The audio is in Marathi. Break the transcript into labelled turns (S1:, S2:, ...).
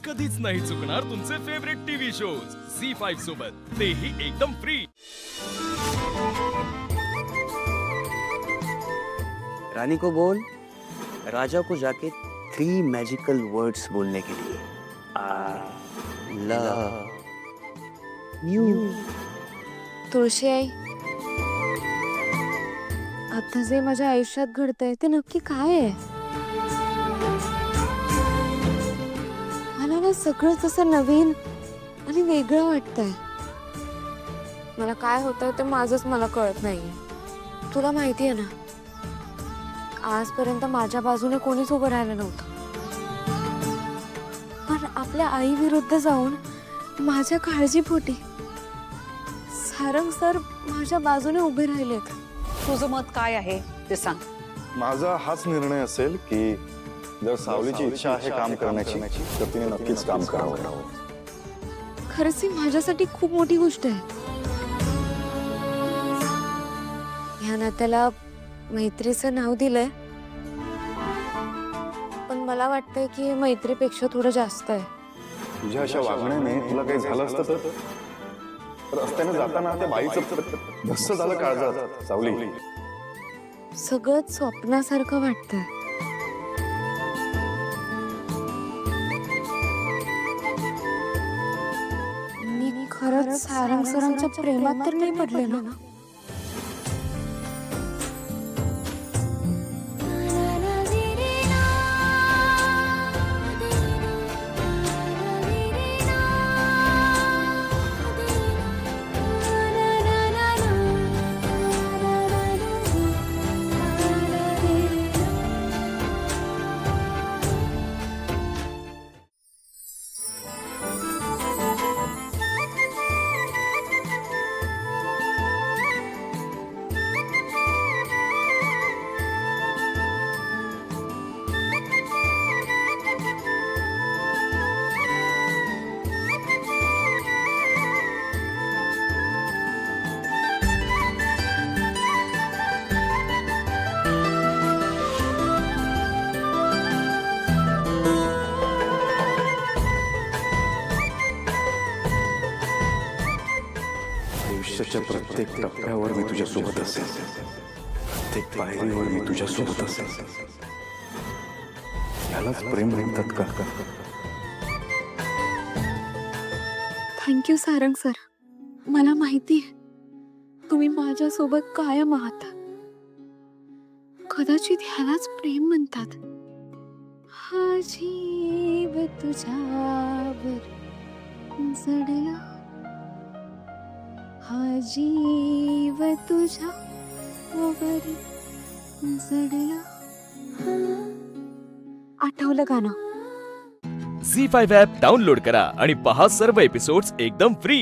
S1: कधीच नाही चुकणार तुमचे फेवरेट टीव्ही शोज झी5 सोबत, तेही एकदम फ्री।
S2: रानी को बोल, राजा को जाके 3 मैजिकल वर्ड्स बोलने के लिए। I love you.
S3: तुळशी आई, आता जे माझ्या आयुष्यात घडतंय ते नक्की काय आहे? मला ना सगळं तसं नवीन आणि वेगळं वाटतंय। मला काय होतंय ते माझंच मला कळत नाहीये। तुला माहिती आहे ना, आजपर्यंत माझ्या बाजूने कोणीच उभं राहिलं नव्हतं, पण आपल्या आई विरुद्ध जाऊन माझ्या काळजीपोटी सारंग सर माझ्या बाजूने उभे राहिलेत।
S4: तुझं मत काय आहे ते सांग।
S5: माझा हाच निर्णय असेल की जर सावलीची इच्छा आहे काम करण्याची तर तिने नक्कीच काम करावं।
S3: खरंच ही माझ्यासाठी खूप मोठी गोष्ट आहे। ह्या नात्याला मैत्रीचं नाव दिलंय, पण मला वाटतंय की मैत्रीपेक्षा थोडं जास्त आहे।
S5: तुझ्या अशा वागण्याने तुला काही झालं असतं तर रस्त्याने जाताना त्या बाईचं धस्स झालं काळजात सावली।
S3: सगळं स्वप्नासारखं वाटतंय। मी खरंच सारंग सरांच्या प्रेमात तर नाही पडले ना?
S5: आयुष्याच्या प्रत्येक टप्प्यावर मी तुझ्या सोबत असेल, प्रत्येक पायरीवर मी तुझ्या सोबत असेल। यालाच प्रेम म्हणतात का?
S3: Thank you Sarang sir. मला माहिती आहे तुम्ही माझ्यासोबत कायम आहात। कदाचित ह्यालाच प्रेम म्हणतात। हा जीव तुझ्यावर जडला, हा जीव तुझ्यावर जडला। आठवलं गाणं?
S1: झी5 ॲप डाउनलोड करा आणि पहा सर्व एपिसोड्स एकदम फ्री।